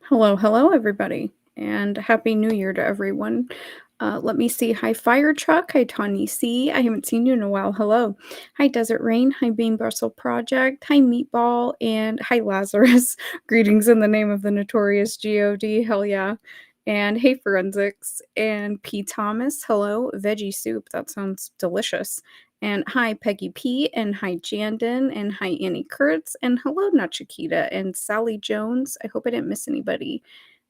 Hello, hello, everybody, and Happy New Year to everyone. Let me see. Hi, Fire Truck. Hi, Tawny C. I haven't seen you in a while. Hello. Hi, Desert Rain. Hi, Bean Brussels Project. Hi, Meatball. And hi, Lazarus. Greetings in the name of the notorious GOD. Hell yeah. And hey, Forensics. And P. Thomas. Hello. Veggie Soup. That sounds delicious. And hi, Peggy P. And hi, Jandon. And hi, Annie Kurtz. And hello, Not Chiquita. And Sally Jones. I hope I didn't miss anybody.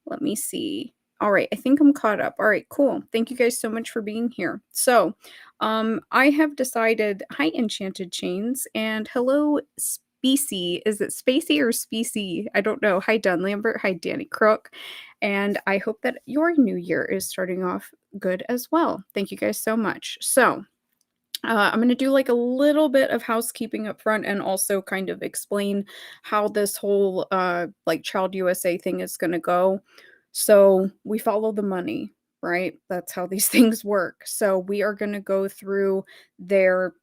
Let me see. All right, I think I'm caught up. All right, cool. Thank you guys so much for being here. So, I have decided, hi, Enchanted Chains, and hello, Specie. Is it Spacey or Specie? I don't know. Hi, Dunn Lambert. Hi, Danny Crook. And I hope that your new year is starting off good as well. Thank you guys so much. So, I'm going to do like a little bit of housekeeping up front and also kind of explain how this whole like ChildUSA thing is going to go. So we follow the money, right? That's how these things work. So we are going to go through their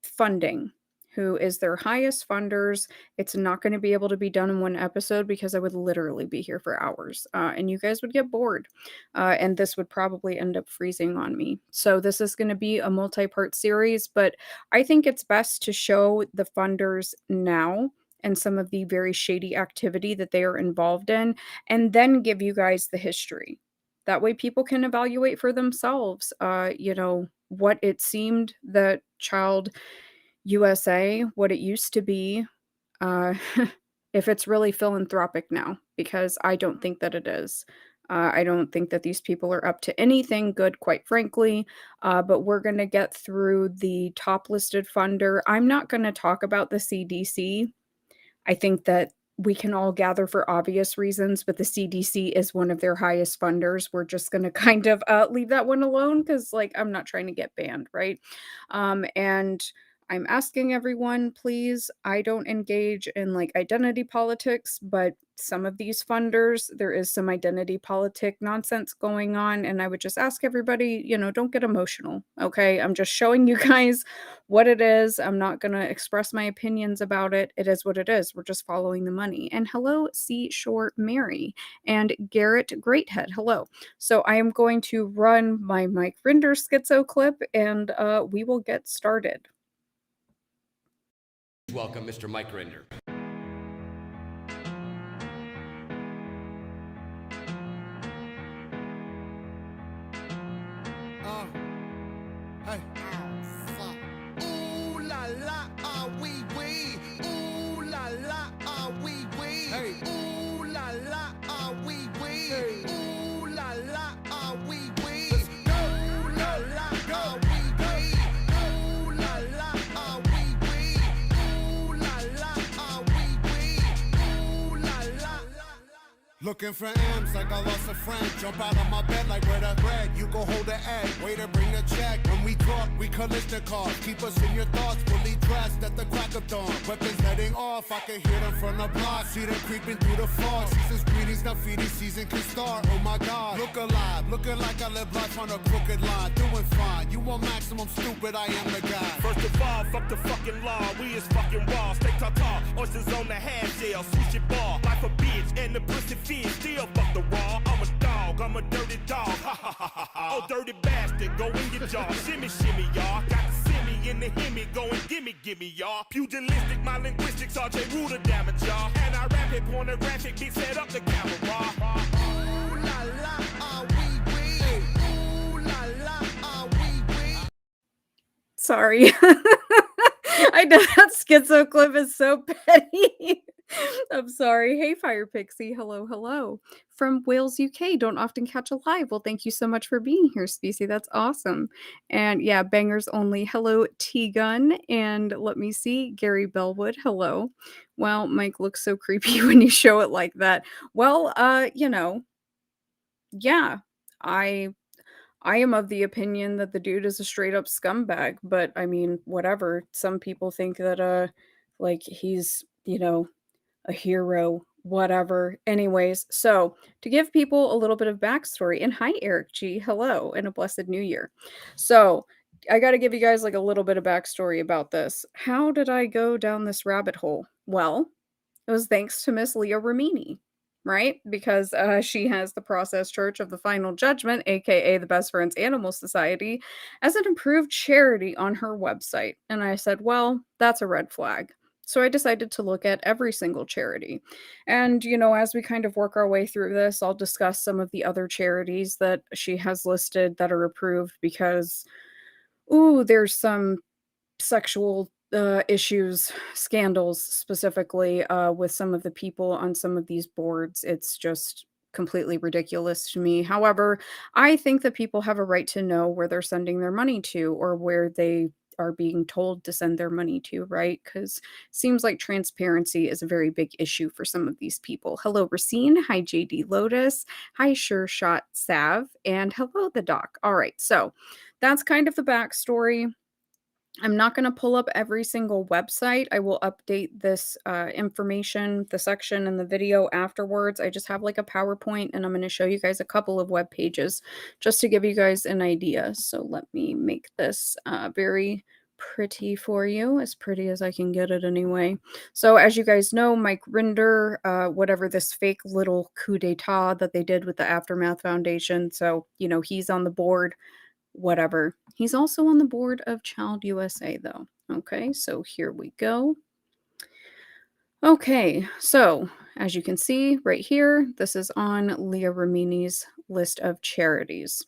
funding, who is their highest funders. It's not going to be able to be done in one episode because I would literally be here for hours and you guys would get bored. And this would probably end up freezing on me. So this is going to be a multi-part series, but I think it's best to show the funders now and some of the very shady activity that they are involved in, and then give you guys the history. That way people can evaluate for themselves, what it seemed that Child USA, what it used to be, uh, if it's really philanthropic now, because I don't think that it is. I don't think that these people are up to anything good, quite frankly. But we're going to get through the top listed funder. I'm not going to talk about the CDC. I think that we can all gather for obvious reasons, but the CDC is one of their highest funders. We're just going to kind of leave that one alone because, like, I'm not trying to get banned, right? And I'm asking everyone, please, I don't engage in like identity politics, but some of these funders, there is some identity politic nonsense going on. And I would just ask everybody, don't get emotional. Okay. I'm just showing you guys what it is. I'm not going to express my opinions about it. It is what it is. We're just following the money. And hello, Seashore Mary and Garrett Greathead. Hello. So I am going to run my Mike Rinder schizo clip and we will get started. Welcome, Mr. Mike Rinder. Hey. Ooh la la, ah wee wee. Ooh la la, ah wee wee. Hey. Ooh la la, ah wee wee. Hey. Ooh la la, ah wee wee. Ooh la la, ah wee wee. Ooh la la, ah wee wee. Ooh la la, ah wee wee. Ooh la la. Looking for M's like I lost a friend. Jump out of my bed like where the bread. You go hold the egg. Waiter bring the check. When we talk, we collision cars. Keep us in your thoughts, fully dressed at the crack of dawn. Weapons heading off, I can hear them from the block. See them creeping through the fog. Season's greetings, now feeding season can start. Oh my God, look alive, looking like I live life on a crooked line. Doing fine, you want maximum stupid, I am the guy. First of all, fuck the fucking law. We is fucking raw. Steak tartare, oysters on the half shell, sushi bar. Life a bitch and the pussy fish. Still fuck the raw. I'm a dog, I'm a dirty dog. Ha ha ha ha ha. Oh, dirty bastard, go in your jaw. Shimmy, shimmy, y'all. Got the simmy in the hemi, go and gimme, y'all. Pugilistic, my linguistics, RJ Ruder damage, y'all. And I rap it, pornographic, beat set up the camera. Ooh la la, ah wee wee. Ooh la la, ah wee wee. Sorry. I know that schizo clip is so petty. I'm sorry. Hey, Fire Pixie. Hello, hello. From Wales, UK. Don't often catch a live. Well, thank you so much for being here, Specie. That's awesome. And yeah, bangers only. Hello, T-Gun. And let me see. Gary Bellwood. Hello. Well, Mike looks so creepy when you show it like that. Well, yeah, I am of the opinion that the dude is a straight up scumbag, but I mean, whatever. Some people think that like he's, a hero, whatever. Anyways, so to give people a little bit of backstory, and hi Eric G, hello, and a blessed new year. So I got to give you guys like a little bit of backstory about this. How did I go down this rabbit hole? Well, it was thanks to Miss Leah Ramini. right? Because she has the Process Church of the Final Judgment, aka the Best Friends Animal Society, as an approved charity on her website. And I said, well, that's a red flag. So I decided to look at every single charity. And, as we kind of work our way through this, I'll discuss some of the other charities that she has listed that are approved because, ooh, there's some sexual issues, scandals specifically with some of the people on some of these boards. It's just completely ridiculous to me. However, I think that people have a right to know where they're sending their money to or where they are being told to send their money to, right? Because seems like transparency is a very big issue for some of these people. Hello, Racine. Hi, JD Lotus. Hi, Sure Shot Sav. And hello, the doc. All right, so that's kind of the backstory. I'm not going to pull up every single website. I will update this information, the section in the video afterwards. I just have like a PowerPoint and I'm going to show you guys a couple of web pages just to give you guys an idea. So let me make this very pretty for you, as pretty as I can get it anyway. So as you guys know, Mike Rinder, whatever this fake little coup d'etat that they did with the Aftermath Foundation. So, he's on the board. Whatever. He's also on the board of ChildUSA, though. Okay, so here we go. Okay, so as you can see right here, this is on Leah Ramini's list of charities.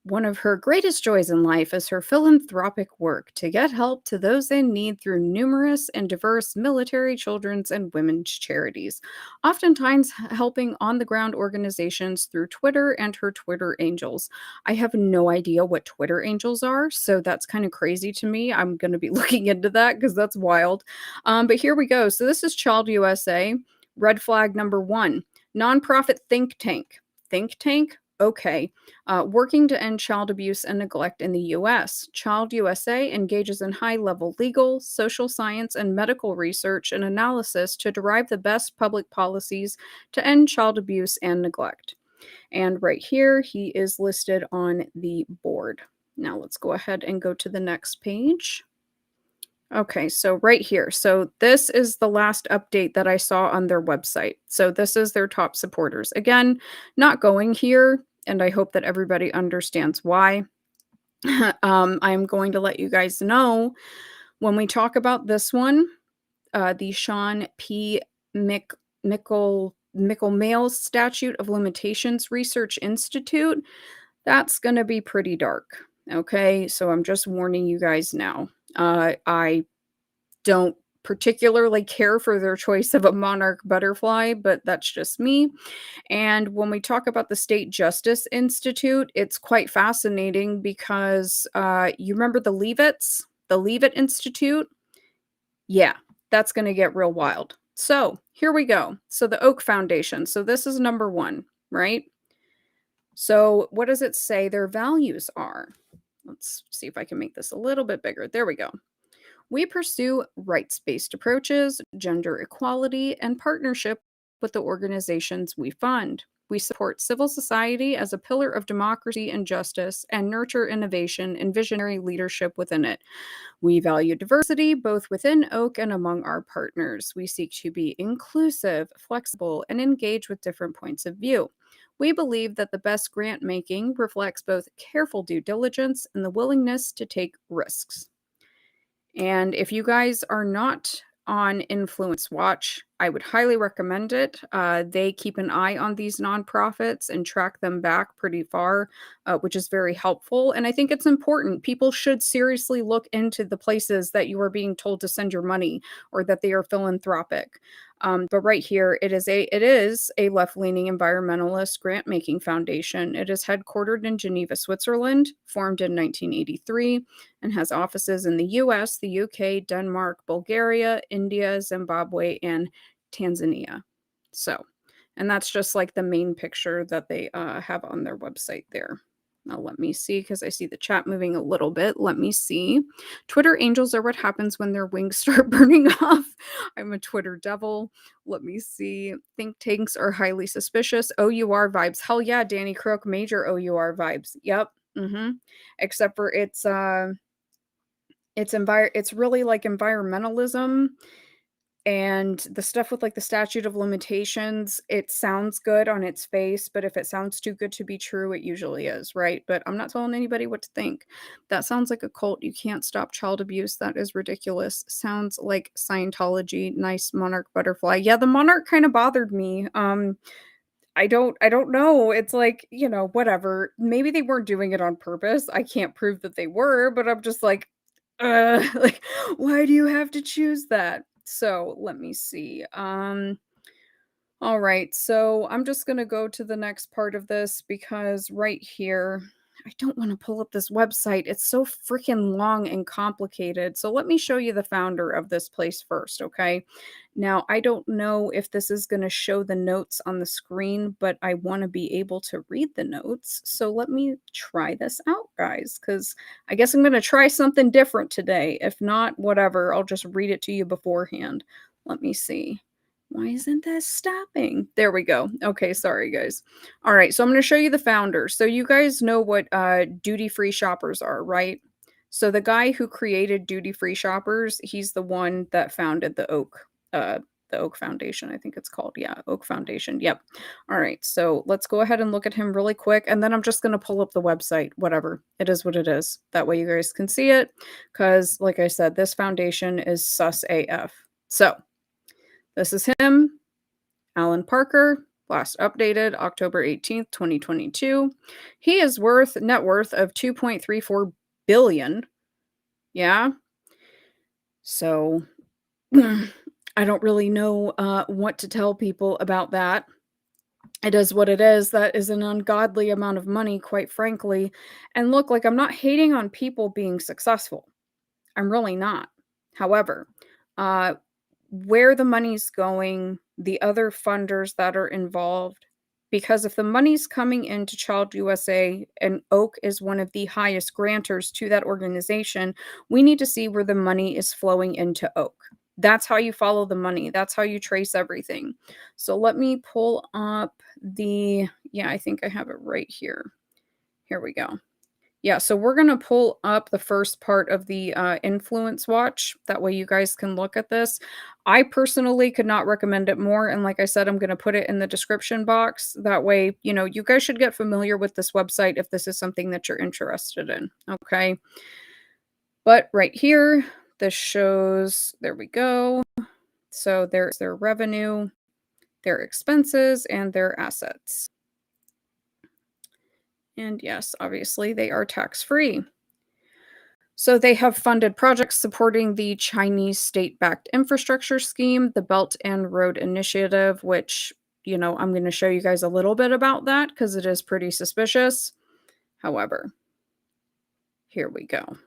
One of her greatest joys in life is her philanthropic work to get help to those in need through numerous and diverse military, children's, and women's charities, oftentimes helping on the ground organizations through Twitter and her Twitter Angels. I have no idea what Twitter Angels are, so that's kind of crazy to me. I'm going to be looking into that because that's wild. But here we go. So this is ChildUSA. Red flag number 1, nonprofit think tank. Think tank? Okay. Working to end child abuse and neglect in the U.S. ChildUSA engages in high-level legal, social science, and medical research and analysis to derive the best public policies to end child abuse and neglect. And right here, he is listed on the board. Now let's go ahead and go to the next page. Okay, so right here. So this is the last update that I saw on their website. So this is their top supporters. Again, not going here, and I hope that everybody understands why. I'm going to let you guys know when we talk about this one, the Sean P. Mickle Statute of Limitations Research Institute, that's going to be pretty dark. Okay, so I'm just warning you guys now. I don't particularly care for their choice of a monarch butterfly, but that's just me. And when we talk about the State Justice Institute, it's quite fascinating because you remember the Leavitt Institute? Yeah, that's going to get real wild. So here we go. So the Oak Foundation. So this is number 1, right? So what does it say their values are? Let's see if I can make this a little bit bigger. There we go. We pursue rights-based approaches, gender equality, and partnership with the organizations we fund. We support civil society as a pillar of democracy and justice and nurture innovation and visionary leadership within it. We value diversity both within Oak and among our partners. We seek to be inclusive, flexible, and engage with different points of view. We believe that the best grant making reflects both careful due diligence and the willingness to take risks. And if you guys are not on Influence Watch, I would highly recommend it. They keep an eye on these nonprofits and track them back pretty far, which is very helpful. And I think it's important. People should seriously look into the places that you are being told to send your money or that they are philanthropic. But right here, it is a left-leaning environmentalist grant-making foundation. It is headquartered in Geneva, Switzerland, formed in 1983, and has offices in the US, the UK, Denmark, Bulgaria, India, Zimbabwe, and Tanzania. So, and that's just like the main picture that they have on their website there. Now let me see, because I see the chat moving a little bit. Let me see. Twitter angels are what happens when their wings start burning off. I'm a Twitter devil. Let me see. Think tanks are highly suspicious. OUR vibes. Hell yeah, Danny Crook, major OUR vibes. Yep. Except for it's really like environmentalism. And the stuff with, like, the statute of limitations, it sounds good on its face, but if it sounds too good to be true, it usually is, right? But I'm not telling anybody what to think. That sounds like a cult. You can't stop child abuse. That is ridiculous. Sounds like Scientology. Nice monarch butterfly. Yeah, the monarch kind of bothered me. I don't know. It's like, whatever. Maybe they weren't doing it on purpose. I can't prove that they were, but I'm just like, like, why do you have to choose that? So let me see. All right, so I'm just going to go to the next part of this because right here, I don't want to pull up this website. It's so freaking long and complicated. So let me show you the founder of this place first, okay? Now, I don't know if this is going to show the notes on the screen, but I want to be able to read the notes. So let me try this out, guys, because I guess I'm going to try something different today. If not, whatever, I'll just read it to you beforehand. Let me see. Why isn't this stopping? There we go. Okay, sorry guys. All right, so I'm going to show you the founder. So you guys know what duty-free shoppers are, right? So the guy who created duty-free shoppers, he's the one that founded the Oak Foundation, I think it's called. Yeah, Oak Foundation. Yep. All right, so let's go ahead and look at him really quick, and then I'm just going to pull up the website. Whatever. It is what it is. That way you guys can see it, because like I said, this foundation is sus AF. So this is him, Alan Parker, last updated October 18th, 2022. He is net worth of 2.34 billion. Yeah. So I don't really know what to tell people about that. It is what it is. That is an ungodly amount of money, quite frankly. And look, like, I'm not hating on people being successful. I'm really not. However, where the money's going, the other funders that are involved, because if the money's coming into ChildUSA and Oak is one of the highest grantors to that organization, we need to see where the money is flowing into Oak. That's how you follow the money. That's how you trace everything. So let me pull up I think I have it right here. Here we go. Yeah, so we're going to pull up the first part of the influence watch. That way you guys can look at this. I personally could not recommend it more. And like I said, I'm going to put it in the description box. That way, you guys should get familiar with this website if this is something that you're interested in. Okay. But right here, this shows, there we go. So there's their revenue, their expenses, and their assets. And yes, obviously they are tax-free. So they have funded projects supporting the Chinese state-backed infrastructure scheme, the Belt and Road Initiative, which, I'm going to show you guys a little bit about that because it is pretty suspicious. However, here we go.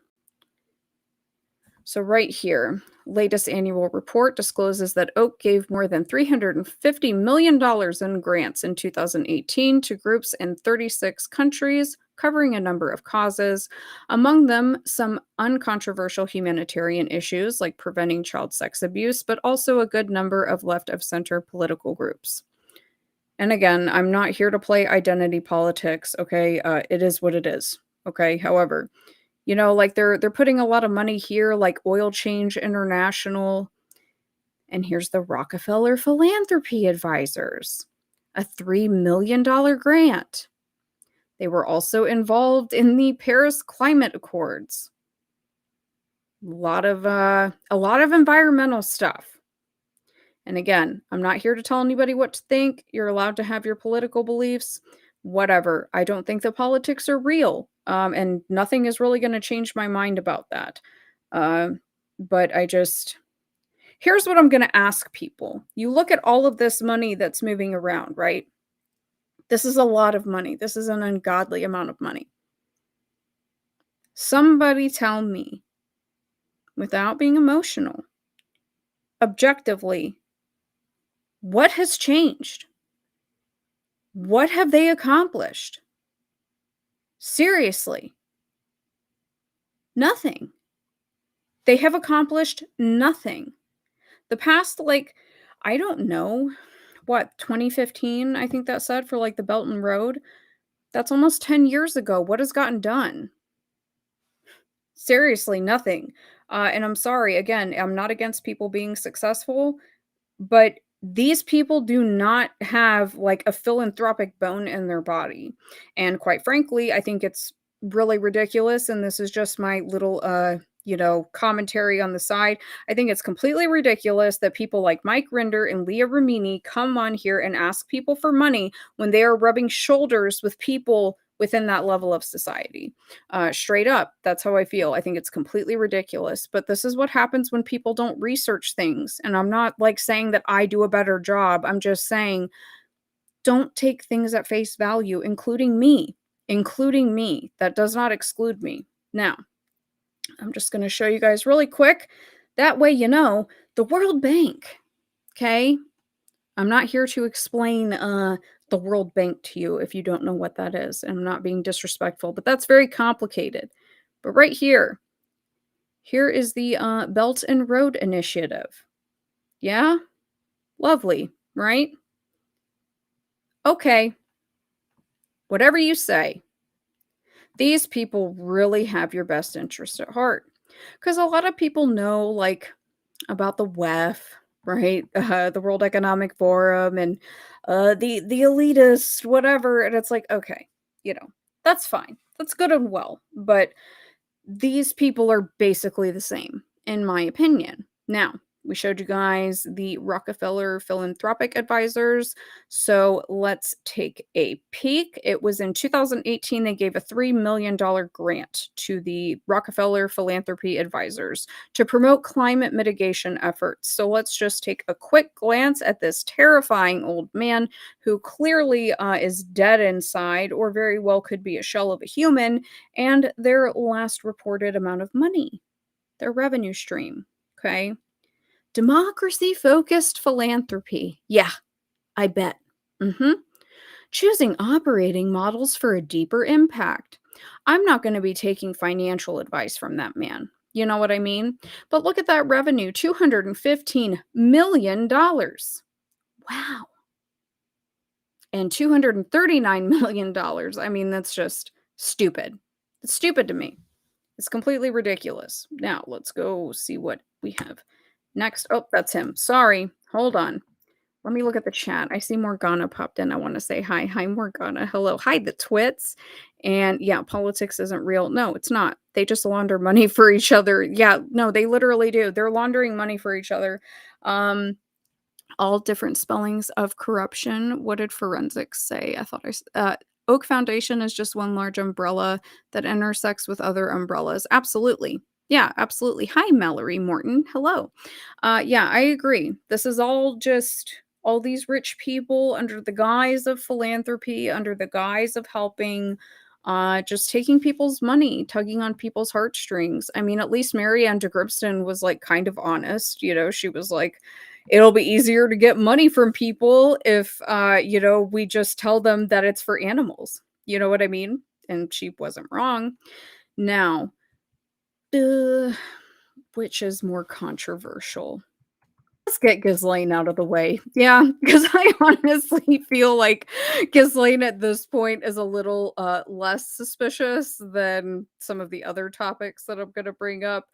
So right here, latest annual report discloses that Oak gave more than $350 million in grants in 2018 to groups in 36 countries, covering a number of causes, among them some uncontroversial humanitarian issues like preventing child sex abuse, but also a good number of left-of-center political groups. And again, I'm not here to play identity politics, okay? It is what it is, okay? However, like they're putting a lot of money here, like Oil Change International. And here's the Rockefeller Philanthropy Advisors, a $3 million grant. They were also involved in the Paris Climate Accords. A lot of environmental stuff. And again, I'm not here to tell anybody what to think. You're allowed to have your political beliefs, whatever. I don't think that politics are real. And nothing is really going to change my mind about that. But here's what I'm going to ask people. You look at all of this money that's moving around, right? This is a lot of money. This is an ungodly amount of money. Somebody tell me, without being emotional, objectively, what has changed? What have they accomplished? Seriously. Nothing. They have accomplished nothing. The past, I don't know, 2015, I think that said, for the Belt and Road. That's almost 10 years ago. What has gotten done? Seriously, nothing. And I'm sorry, again, I'm not against people being successful, but these people do not have, like, a philanthropic bone in their body, and quite frankly, I think it's really ridiculous, and this is just my little, commentary on the side. I think it's completely ridiculous that people like Mike Rinder and Leah Remini come on here and ask people for money when they are rubbing shoulders with people within that level of society. Straight up, that's how I feel. I think it's completely ridiculous. But this is what happens when people don't research things. And I'm not like saying that I do a better job. I'm just saying don't take things at face value, including me. Including me. That does not exclude me. Now, I'm just going to show you guys really quick. That way, you know, the World Bank. Okay. I'm not here to explain the World Bank to you if you don't know what that is. I'm not being disrespectful, but that's very complicated. But right here, here is the Belt and Road Initiative. Yeah? Lovely, right? Okay. Whatever you say. These people really have your best interest at heart. Because a lot of people know, like, about the WEF, right? The World Economic Forum and the elitist, whatever. And it's like, okay, you know, that's fine. That's good and well. But these people are basically the same, in my opinion. Now, we showed you guys the Rockefeller philanthropic advisors. So let's take a peek. It was in 2018, they gave a $3 million grant to the Rockefeller philanthropy advisors to promote climate mitigation efforts. So let's just take a quick glance at this terrifying old man who clearly is dead inside, or very well could be a shell of a human, and their last reported amount of money, their revenue stream. Okay. Democracy focused philanthropy. Yeah, I bet. Choosing operating models for a deeper impact. I'm not going to be taking financial advice from that man. You know what I mean? But look at that revenue, $215 million. Wow. And $239 million. I mean, that's just stupid. It's stupid to me. It's completely ridiculous. Now, let's go see what we have next. Oh, that's him. Sorry. Hold on. Let me look at the chat. I see Morgana popped in. I want to say hi. Hi, Morgana. Hello. Hi, the twits. And yeah, politics isn't real. No, it's not. They just launder money for each other. Yeah, no, they literally do. They're laundering money for each other. All different spellings of corruption. What did forensics say? I thought Oak Foundation is just one large umbrella that intersects with other umbrellas. Absolutely. Yeah, absolutely. Hi, Mallory Morton. Hello. Yeah, I agree. This is all just all these rich people under the guise of philanthropy, under the guise of helping, just taking people's money, tugging on people's heartstrings. I mean, at least Marianne de Gripston was like kind of honest. You know, she was like, it'll be easier to get money from people if, we just tell them that it's for animals. You know what I mean? And she wasn't wrong. Now, which is more controversial? Let's get Ghislaine out of the way. Yeah, because I honestly feel like Ghislaine at this point is a little less suspicious than some of the other topics that I'm going to bring up.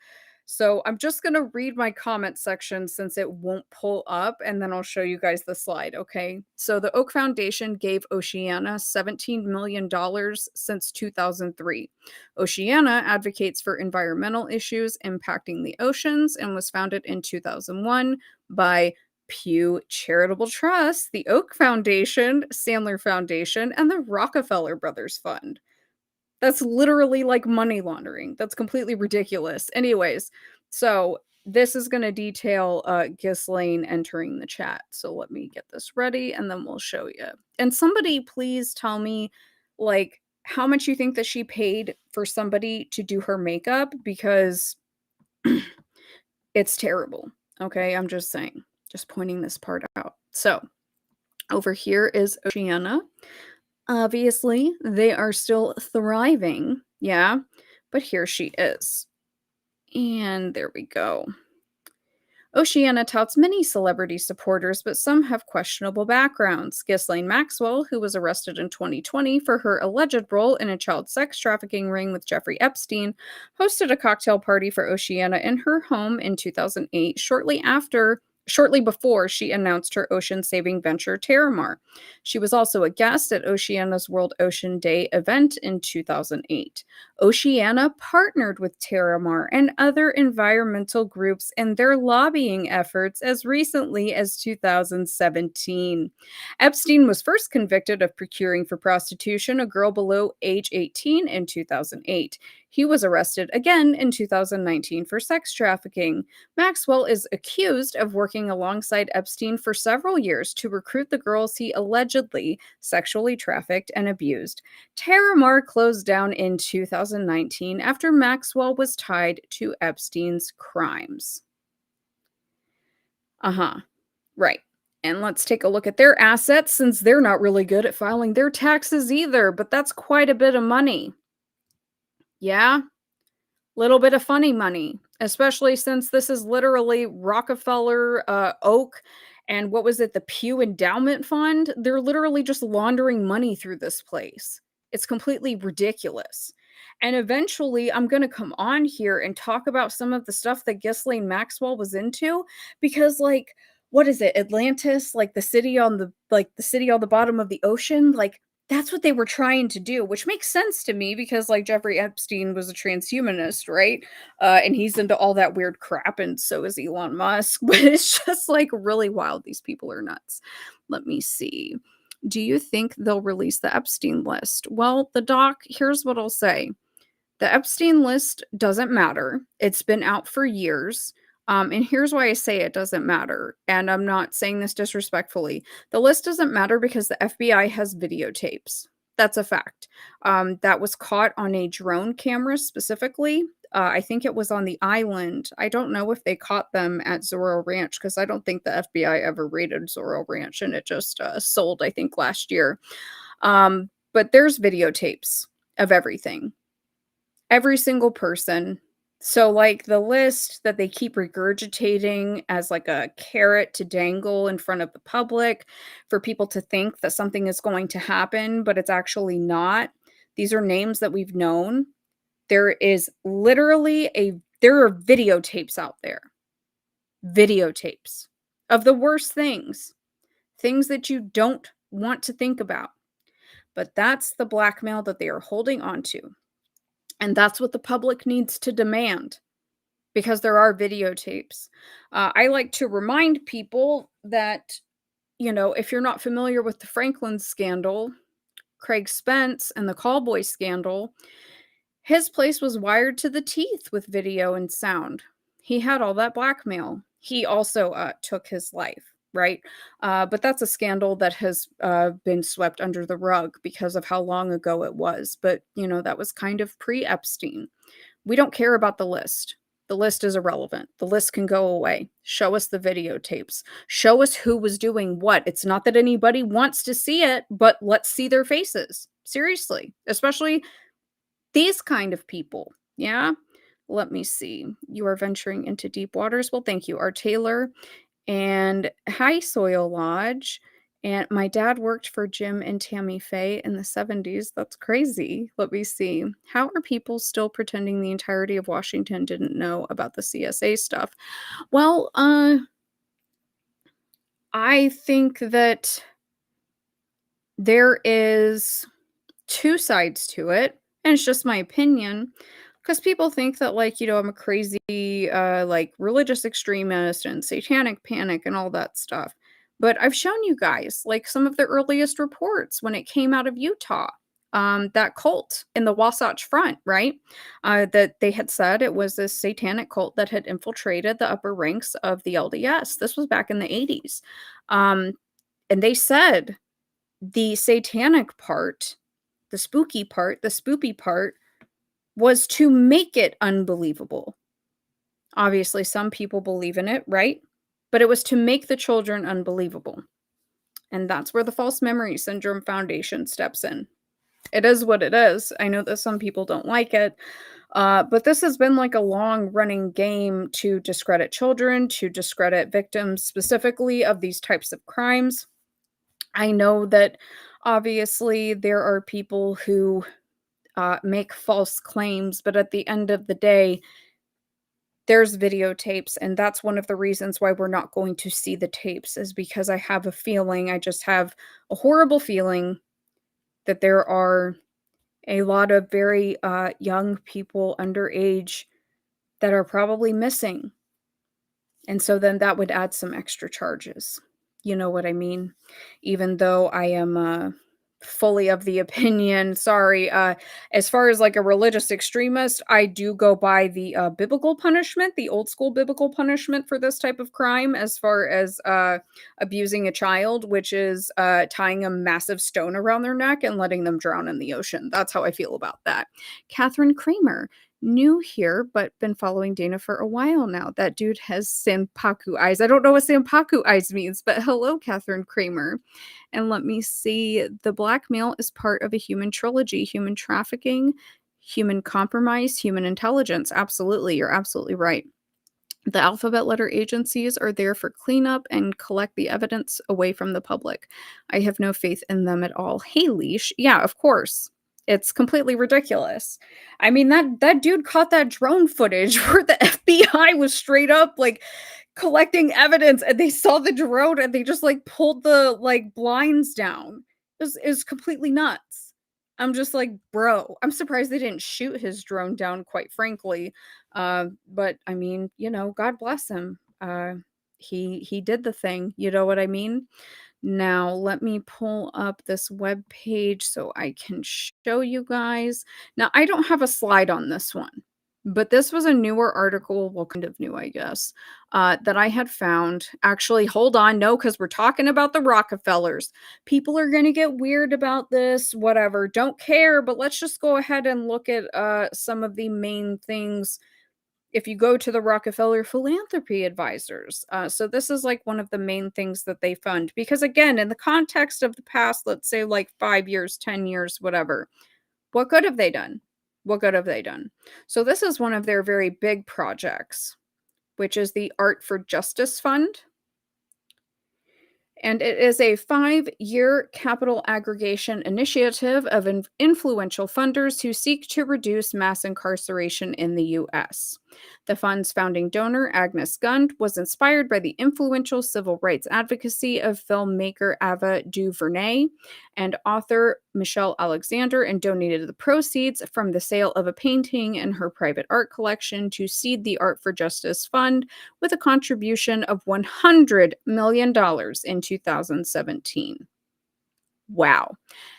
So I'm just going to read my comment section since it won't pull up, and then I'll show you guys the slide, okay? So the Oak Foundation gave Oceana $17 million since 2003. Oceana advocates for environmental issues impacting the oceans and was founded in 2001 by Pew Charitable Trust, the Oak Foundation, Sandler Foundation, and the Rockefeller Brothers Fund. That's literally like money laundering. That's completely ridiculous. Anyways, so this is going to detail Ghislaine entering the chat. So let me get this ready and then we'll show you. And somebody please tell me, like, how much you think that she paid for somebody to do her makeup, because it's terrible. Okay, I'm just saying, just pointing this part out. So over here is Oceana. Obviously, they are still thriving. Yeah, but here she is. And there we go. Oceana touts many celebrity supporters, but some have questionable backgrounds. Ghislaine Maxwell, who was arrested in 2020 for her alleged role in a child sex trafficking ring with Jeffrey Epstein, hosted a cocktail party for Oceana in her home in 2008, shortly before she announced her ocean-saving venture Terramar. She was also a guest at Oceana's World Ocean Day event in 2008. Oceana partnered with Terramar and other environmental groups in their lobbying efforts as recently as 2017. Epstein was first convicted of procuring for prostitution a girl below age 18 in 2008. He was arrested again in 2019 for sex trafficking. Maxwell is accused of working alongside Epstein for several years to recruit the girls he allegedly sexually trafficked and abused. Terramar closed down in 2019 after Maxwell was tied to Epstein's crimes. Right. And let's take a look at their assets, since they're not really good at filing their taxes either, but that's quite a bit of money. Yeah, little bit of funny money, especially since this is literally Rockefeller, Oak, and what was it, the Pew Endowment Fund? They're literally just laundering money through this place. It's completely ridiculous. And eventually, I'm going to come on here and talk about some of the stuff that Ghislaine Maxwell was into, because, like, what is it, Atlantis, like the city on the bottom of the ocean, like that's what they were trying to do, which makes sense to me because, like, Jeffrey Epstein was a transhumanist, right? And he's into all that weird crap, and so is Elon Musk. But it's just, like, really wild. These people are nuts. Let me see. Do you think they'll release the Epstein list? Well, the doc, here's what I'll say. The Epstein list doesn't matter. It's been out for years. And here's why I say it doesn't matter. And I'm not saying this disrespectfully. The list doesn't matter because the FBI has videotapes. That's a fact. That was caught on a drone camera specifically. I think it was on the island. I don't know if they caught them at Zorro Ranch because I don't think the FBI ever raided Zorro Ranch, and it just sold, I think, last year. But there's videotapes of everything. Every single person. So, like, the list that they keep regurgitating as like a carrot to dangle in front of the public for people to think that something is going to happen, but it's actually not. These are names that we've known. There is literally there are videotapes out there. Videotapes of the worst things. Things that you don't want to think about. But that's the blackmail that they are holding on to. And that's what the public needs to demand, because there are videotapes. I like to remind people that, if you're not familiar with the Franklin scandal, Craig Spence, and the Callboy scandal, his place was wired to the teeth with video and sound. He had all that blackmail. He also took his life. Right? But that's a scandal that has been swept under the rug because of how long ago it was. But, that was kind of pre-Epstein. We don't care about the list. The list is irrelevant. The list can go away. Show us the videotapes. Show us who was doing what. It's not that anybody wants to see it, but let's see their faces. Seriously. Especially these kind of people. Yeah? Let me see. You are venturing into deep waters. Well, thank you, R. Taylor. And hi, Soil Lodge. And my dad worked for Jim and Tammy Faye in the 70s. That's crazy. Let me see. How are people still pretending the entirety of Washington didn't know about the CSA stuff? Well, I think that there is two sides to it, and it's just my opinion. Because people think that, like, I'm a crazy, like, religious extremist and satanic panic and all that stuff. But I've shown you guys, like, some of the earliest reports when it came out of Utah. That cult in the Wasatch Front, right? That they had said it was this satanic cult that had infiltrated the upper ranks of the LDS. This was back in the 80s. And they said the satanic part, the spooky part, the spoopy part, was to make it unbelievable. Obviously, some people believe in it, right? But it was to make the children unbelievable. And that's where the False Memory Syndrome Foundation steps in. It is what it is. I know that some people don't like it, but this has been like a long running game to discredit children, to discredit victims specifically of these types of crimes. I know that obviously there are people who make false claims, but at the end of the day, there's videotapes, and that's one of the reasons why we're not going to see the tapes, is because I have a feeling, I just have a horrible feeling that there are a lot of very young people underage that are probably missing. And so then that would add some extra charges. You know what I mean? Even though I am fully of the opinion, sorry, as far as like a religious extremist, I do go by the biblical punishment, the old school biblical punishment for this type of crime, as far as abusing a child, which is tying a massive stone around their neck and letting them drown in the ocean. That's how I feel about that. Catherine Kramer, new here, but been following Dana for a while now. That dude has Sampaku eyes. I don't know what Sampaku eyes means, but hello, Catherine Kramer. And let me see. The blackmail is part of a human trilogy: human trafficking, human compromise, human intelligence. Absolutely. You're absolutely right. The alphabet letter agencies are there for cleanup and collect the evidence away from the public. I have no faith in them at all. Hey, Leash. Yeah, of course. It's completely ridiculous. I mean, that dude caught that drone footage where the FBI was straight up like collecting evidence, and they saw the drone and they just like pulled the like blinds down. It was completely nuts. I'm just like, bro, I'm surprised they didn't shoot his drone down, quite frankly. But I mean, God bless him. He did the thing. You know what I mean? Now, let me pull up this web page so I can show you guys. Now, I don't have a slide on this one, but this was a newer article, well, kind of new, I guess, that I had found. Actually, hold on, no, because we're talking about the Rockefellers. People are going to get weird about this, whatever, don't care, but let's just go ahead and look at some of the main things if you go to the Rockefeller Philanthropy Advisors. So this is like one of the main things that they fund. Because again, in the context of the past, let's say like 5 years, 10 years, whatever, what good have they done? What good have they done? So this is one of their very big projects, which is the Art for Justice Fund. And it is a 5-year capital aggregation initiative of influential funders who seek to reduce mass incarceration in the U.S. The fund's founding donor, Agnes Gund, was inspired by the influential civil rights advocacy of filmmaker Ava DuVernay and author Michelle Alexander, and donated the proceeds from the sale of a painting in her private art collection to seed the Art for Justice Fund with a contribution of $100 million in 2017. Wow.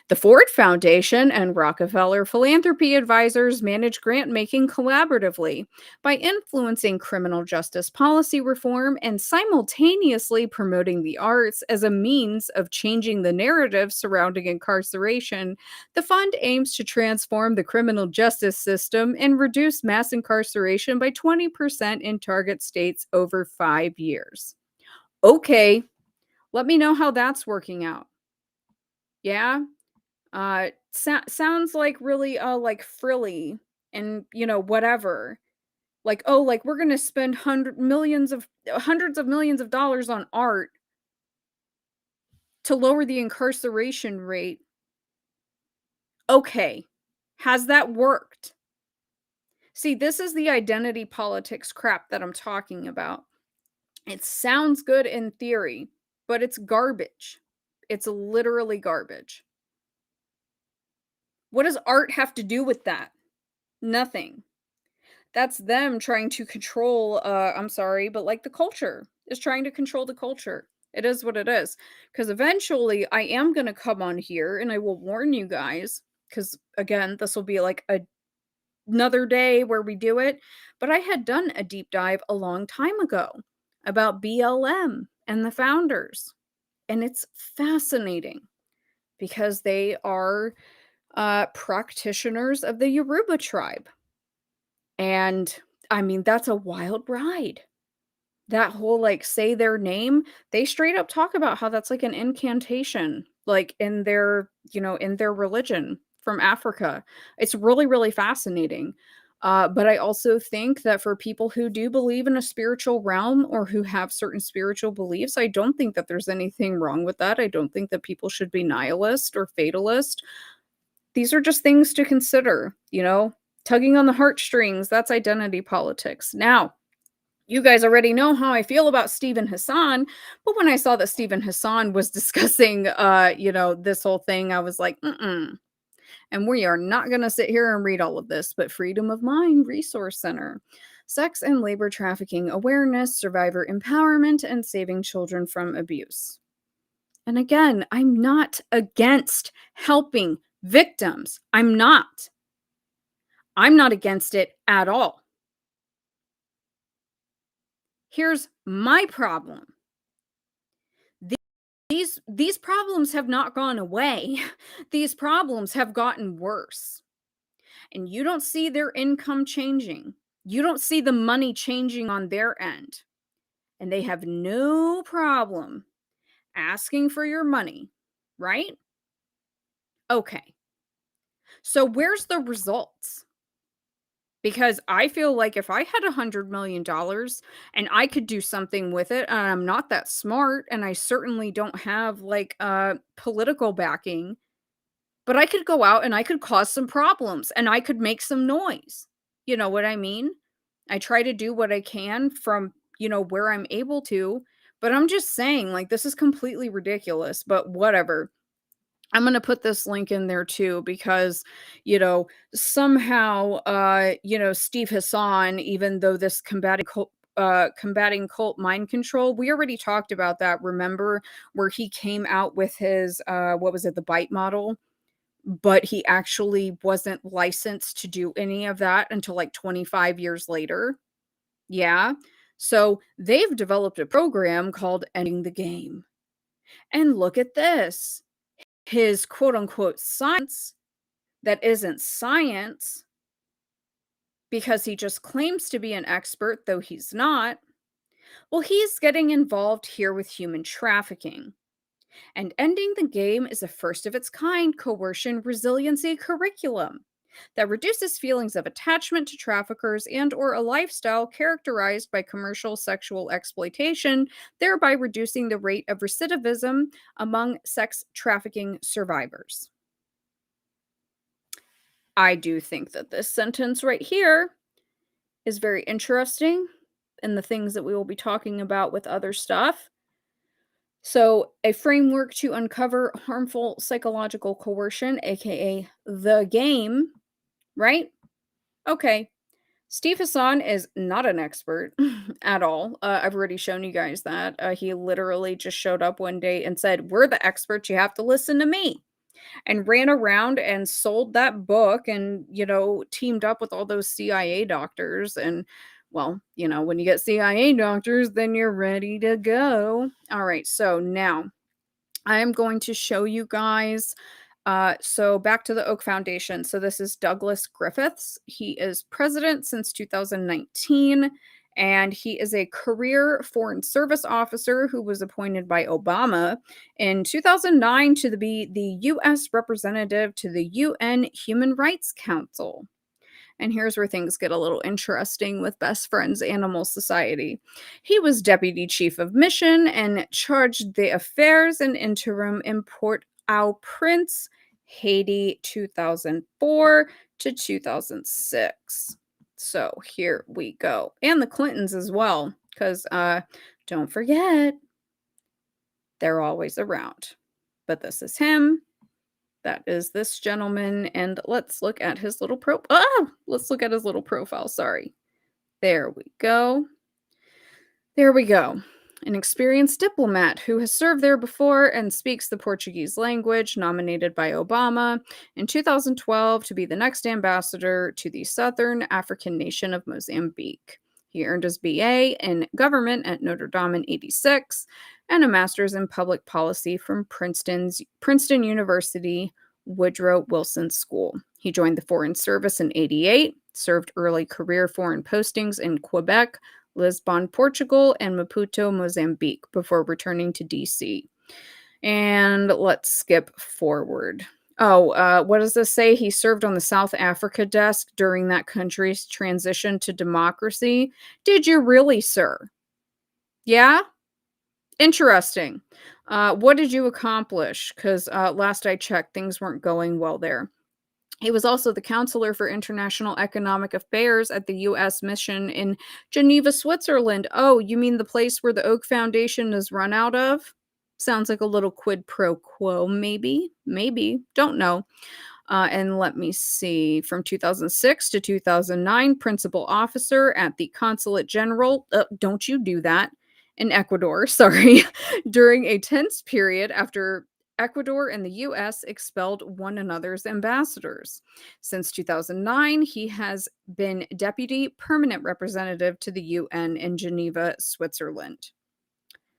The Ford Foundation and Rockefeller Philanthropy Advisors manage grant making collaboratively by influencing criminal justice policy reform and simultaneously promoting the arts as a means of changing the narrative surrounding incarceration. The fund aims to transform the criminal justice system and reduce mass incarceration by 20% in target states over 5 years. Okay, let me know how that's working out. Yeah. Sounds like really like frilly and whatever. Like, oh, like we're gonna spend hundreds of millions of dollars on art to lower the incarceration rate. Okay. Has that worked? See, this is the identity politics crap that I'm talking about. It sounds good in theory, but it's garbage. It's literally garbage. What does art have to do with that? Nothing. That's them trying to control, I'm sorry, but like the culture is trying to control the culture. It is what it is. Because eventually I am going to come on here and I will warn you guys. Because again, this will be like another day where we do it. But I had done a deep dive a long time ago about BLM and the founders. And it's fascinating because they are practitioners of the Yoruba tribe. And I mean, that's a wild ride. That whole like say their name, they straight up talk about how that's like an incantation, like in their, in their religion from Africa. It's really, really fascinating. But I also think that for people who do believe in a spiritual realm or who have certain spiritual beliefs, I don't think that there's anything wrong with that. I don't think that people should be nihilist or fatalist. These are just things to consider, tugging on the heartstrings. That's identity politics. Now, you guys already know how I feel about Stephen Hassan, but when I saw that Stephen Hassan was discussing, this whole thing, I was like, mm-mm. And we are not going to sit here and read all of this, but Freedom of Mind Resource Center, Sex and Labor Trafficking Awareness, Survivor Empowerment, and Saving Children from Abuse. And again, I'm not against helping victims. I'm not against it at all. Here's my problem. These problems have not gone away. These problems have gotten worse. And you don't see their income changing. You don't see the money changing on their end. And they have no problem asking for your money, right? Okay. So where's the results? Because I feel like if I had $100 million and I could do something with it, and I'm not that smart, and I certainly don't have political backing, but I could go out and I could cause some problems and I could make some noise. You know what I mean? I try to do what I can from, where I'm able to, but I'm just saying, this is completely ridiculous, but whatever. I'm going to put this link in there too, because, somehow, Steve Hassan, even though this combating cult mind control, we already talked about that. Remember where he came out with his, what was it? The bite model, but he actually wasn't licensed to do any of that until 25 years later. Yeah. So they've developed a program called Ending the Game. And look at this. His quote unquote science that isn't science, because he just claims to be an expert, though he's not. Well, he's getting involved here with human trafficking. And Ending the Game is a first of its kind coercion resiliency curriculum that reduces feelings of attachment to traffickers and or a lifestyle characterized by commercial sexual exploitation, thereby reducing the rate of recidivism among sex trafficking survivors. I do think that this sentence right here is very interesting in the things that we will be talking about with other stuff. So, a framework to uncover harmful psychological coercion, aka the game, right? Okay. Steve Hassan is not an expert at all. I've already shown you guys that. He literally just showed up one day and said, "We're the experts. You have to listen to me." And ran around and sold that book and, teamed up with all those CIA doctors. And, well, when you get CIA doctors, then you're ready to go. All right. So now I am going to show you guys. So back to the Oak Foundation. So this is Douglas Griffiths. He is president since 2019. And he is a career Foreign Service officer who was appointed by Obama in 2009 to be the U.S. representative to the UN Human Rights Council. And here's where things get a little interesting with Best Friends Animal Society. He was deputy chief of mission and charged the affairs and interim in Port-au-Prince, Haiti, 2004 to 2006. So here we go. And the Clintons as well, because don't forget, they're always around. But this is him. That is this gentleman. And let's look at his little let's look at his little profile. Sorry. There we go. There we go. An experienced diplomat who has served there before and speaks the Portuguese language, nominated by Obama in 2012 to be the next ambassador to the Southern African nation of Mozambique. He earned his BA in government at Notre Dame in 86 and a master's in public policy from Princeton University Woodrow Wilson School. He joined the Foreign Service in 88, served early career foreign postings in Quebec, Lisbon, Portugal, and Maputo, Mozambique, before returning to DC. And let's skip forward. Oh, what does this say? He served on the South Africa desk during that country's transition to democracy. Did you really, sir? Yeah? Interesting. What did you accomplish? Because last I checked, things weren't going well there. He was also the counselor for international economic affairs at the U.S. mission in Geneva, Switzerland. Oh, you mean the place where the Oak Foundation is run out of? Sounds like a little quid pro quo, maybe. Maybe. Don't know. And let me see, from 2006 to 2009, principal officer at the Consulate General. Don't you do that in Ecuador, sorry, during a tense period after Ecuador and the US expelled one another's ambassadors. Since 2009, he has been deputy permanent representative to the UN in Geneva, Switzerland.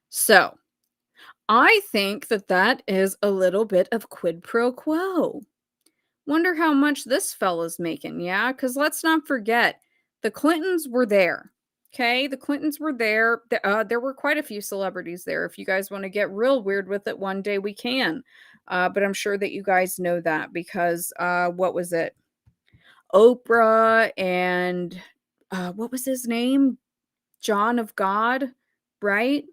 So, I think that that is a little bit of quid pro quo. Wonder how much this fella's making, yeah? Because let's not forget, the Clintons were there. Okay, the Clintons were there. There were quite a few celebrities there. If you guys want to get real weird with it, one day we can. But I'm sure that you guys know that because what was it? Oprah and what was his name? John of God, right?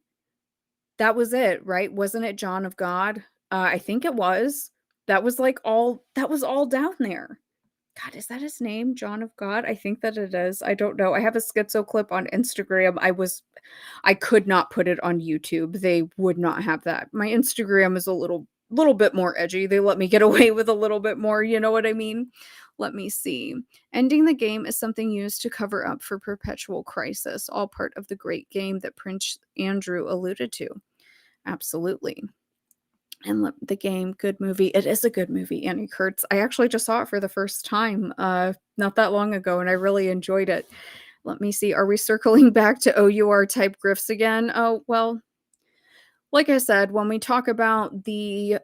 That was it, right? Wasn't it John of God? I think it was. That was all down there. God, is that his name? John of God? I think that it is. I don't know. I have a schizo clip on Instagram. I could not put it on YouTube. They would not have that. My Instagram is a little bit more edgy. They let me get away with a little bit more, you know what I mean? Let me see. Ending the game is something used to cover up for perpetual crisis, all part of the great game that Prince Andrew alluded to. Absolutely. And the game, good movie. It is a good movie, Annie Kurtz. I actually just saw it for the first time not that long ago, and I really enjoyed it. Let me see. Are we circling back to OUR type grifts again? Oh, well, like I said, when we talk about the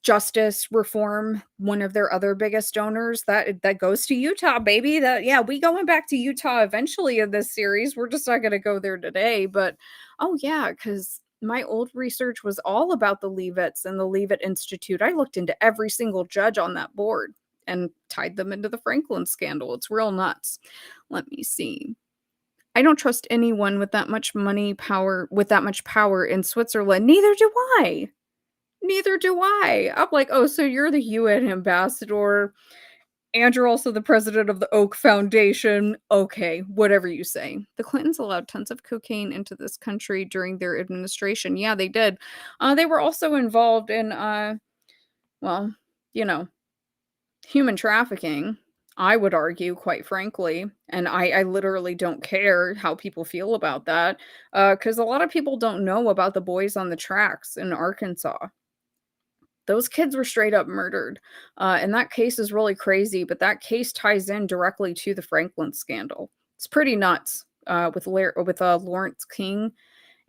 justice reform, one of their other biggest donors, that goes to Utah, baby. Yeah, we going back to Utah eventually in this series. We're just not going to go there today, but oh yeah, because my old research was all about the Leavittes and the Leavitt Institute. I looked into every single judge on that board and tied them into the Franklin scandal. It's real nuts. Let me see. I don't trust anyone with that much with that much power in Switzerland. Neither do I. Neither do I. I'm like, oh, so you're the UN ambassador, and you're also the president of the Oak Foundation. Okay, whatever you say. The Clintons allowed tons of cocaine into this country during their administration. Yeah, they did. They were also involved in, well, you know, human trafficking, I would argue, quite frankly. And I literally don't care how people feel about that because a lot of people don't know about the boys on the tracks in Arkansas. Those kids were straight up murdered. And that case is really crazy, but that case ties in directly to the Franklin scandal. It's pretty nuts with Lawrence King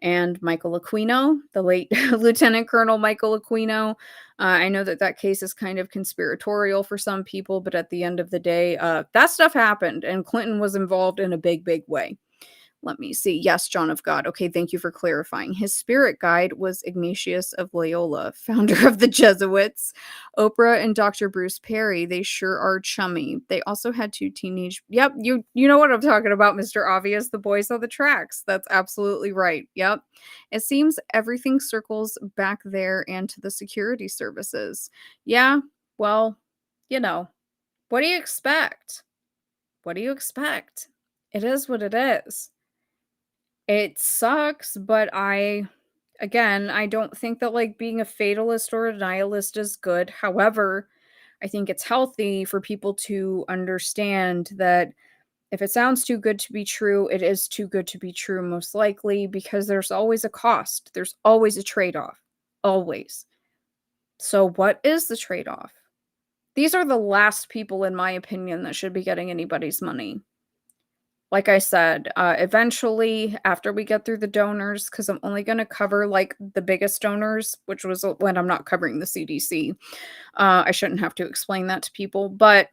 and Michael Aquino, the late Lieutenant Colonel Michael Aquino. I know that that case is kind of conspiratorial for some people, but at the end of the day, that stuff happened, and Clinton was involved in a big, big way. Let me see. Yes, John of God. Okay, thank you for clarifying. His spirit guide was Ignatius of Loyola, founder of the Jesuits. Oprah and Dr. Bruce Perry, they sure are chummy. They also had two teenage. Yep, you know what I'm talking about, Mr. Obvious, the boys on the tracks. That's absolutely right. Yep. It seems everything circles back there and to the security services. Yeah, well, you know, what do you expect? What do you expect? It is what it is. It sucks, but I don't think that, like, being a fatalist or a nihilist is good. However, I think it's healthy for people to understand that if it sounds too good to be true, it is too good to be true, most likely, because there's always a cost. There's always a trade-off. Always. So what is the trade-off? These are the last people, in my opinion, that should be getting anybody's money. Like I said, eventually, after we get through the donors, because I'm only going to cover like the biggest donors, which was when I'm not covering the CDC. I shouldn't have to explain that to people. But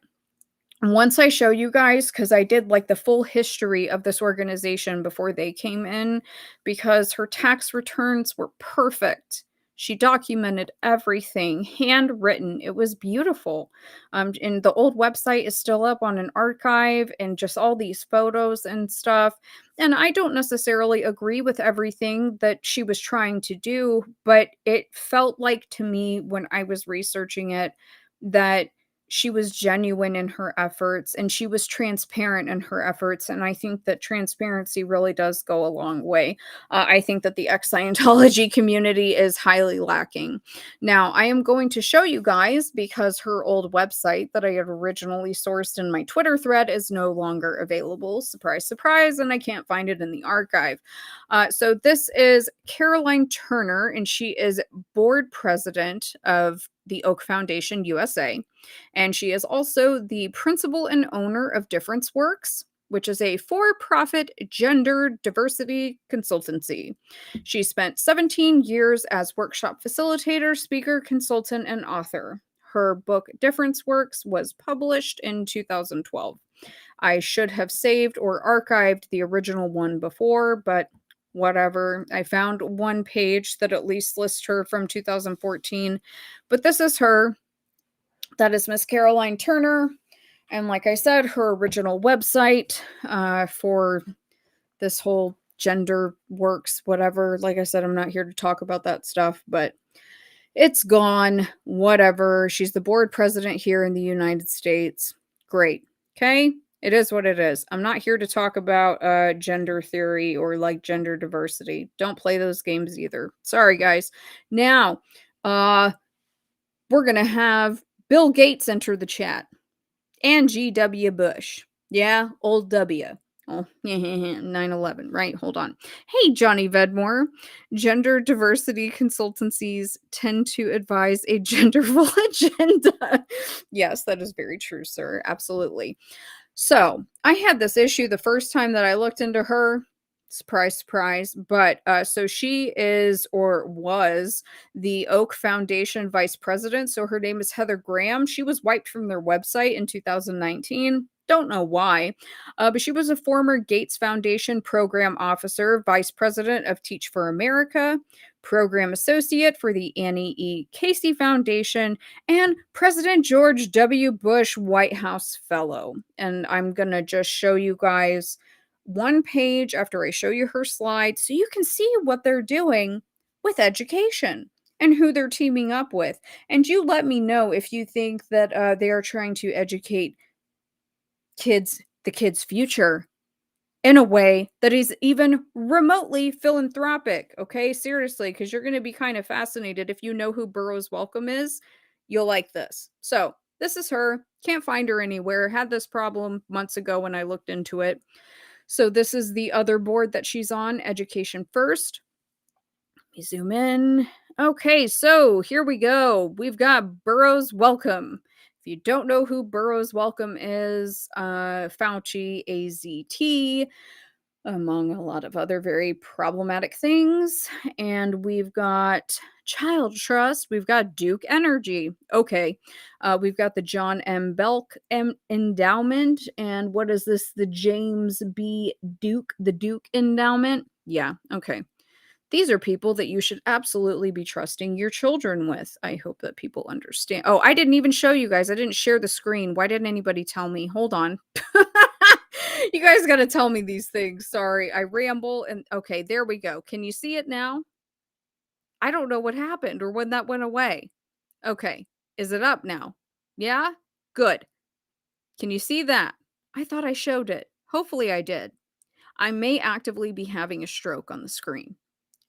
once I show you guys, because I did like the full history of this organization before they came in, because her tax returns were perfect. She documented everything, handwritten. It was beautiful. And the old website is still up on an archive and just all these photos and stuff. And I don't necessarily agree with everything that she was trying to do, but it felt like to me when I was researching it that she was genuine in her efforts and she was transparent in her efforts. And I think that transparency really does go a long way. I think that the ex-Scientology community is highly lacking. Now, I am going to show you guys because her old website that I had originally sourced in my Twitter thread is no longer available. Surprise, surprise, and I can't find it in the archive. So this is Caroline Turner, and she is board president of the Oak Foundation USA. And she is also the principal and owner of Difference Works, which is a for-profit gender diversity consultancy. She spent 17 years as workshop facilitator, speaker, consultant, and author. Her book Difference Works was published in 2012. I should have saved or archived the original one before, but whatever. I found one page that at least lists her from 2014, but this is her. That is Miss Caroline Turner. And like I said, her original website for this whole gender works, whatever. Like I said, I'm not here to talk about that stuff, but it's gone. Whatever. She's the board president here in the United States. Great. Okay. It is what it is. I'm not here to talk about gender theory or like gender diversity. Don't play those games either. Sorry, guys. Now, we're going to have Bill Gates enter the chat. And G.W. Bush. Yeah, old W. Oh, 9/11, right? Hold on. Hey, Johnny Vedmore. Gender diversity consultancies tend to advise a genderful agenda. Yes, that is very true, sir. Absolutely. So I had this issue the first time that I looked into her. Surprise, surprise. But so she is or was the Oak Foundation vice president. So her name is Heather Graham. She was wiped from their website in 2019. Don't know why, but she was a former Gates Foundation program officer, vice president of Teach for America, program associate for the Annie E. Casey Foundation, and President George W. Bush White House Fellow. And I'm going to just show you guys one page after I show you her slide so you can see what they're doing with education and who they're teaming up with. And you let me know if you think that they are trying to educate the kids' future in a way that is even remotely philanthropic. Okay, seriously, because you're going to be kind of fascinated. If you know who Burroughs Welcome is, you'll like this. So this is her. Can't find her anywhere. Had this problem months ago when I looked into it. So this is the other board that she's on, Education First. Let me zoom in. Okay, so here we go. We've got Burroughs Welcome. If you don't know who Burroughs Welcome is, Fauci, AZT, among a lot of other very problematic things. And we've got Child Trust. We've got Duke Energy. Okay. We've got the John M. Belk Endowment. And what is this? The James B. Duke, the Duke Endowment. Yeah. Okay. These are people that you should absolutely be trusting your children with. I hope that people understand. Oh, I didn't even show you guys. I didn't share the screen. Why didn't anybody tell me? Hold on. You guys got to tell me these things. Sorry, I ramble. And okay, there we go. Can you see it now? I don't know what happened or when that went away. Okay, is it up now? Yeah? Good. Can you see that? I thought I showed it. Hopefully I did. I may actively be having a stroke on the screen.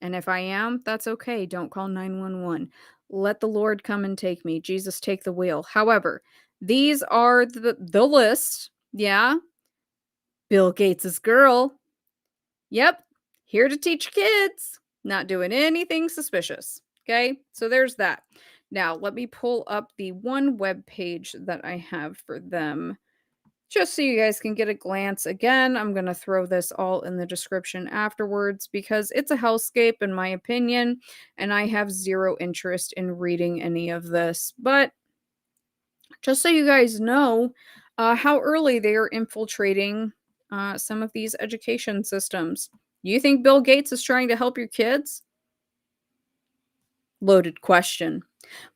And if I am, that's okay. Don't call 911. Let the Lord come and take me. Jesus, take the wheel. However, these are the list. Yeah. Bill Gates' girl. Yep. Here to teach kids. Not doing anything suspicious. Okay. So there's that. Now, let me pull up the one web page that I have for them, just so you guys can get a glance. Again, I'm going to throw this all in the description afterwards because it's a hellscape in my opinion, and I have zero interest in reading any of this. But just so you guys know how early they are infiltrating some of these education systems. You think Bill Gates is trying to help your kids? Loaded question.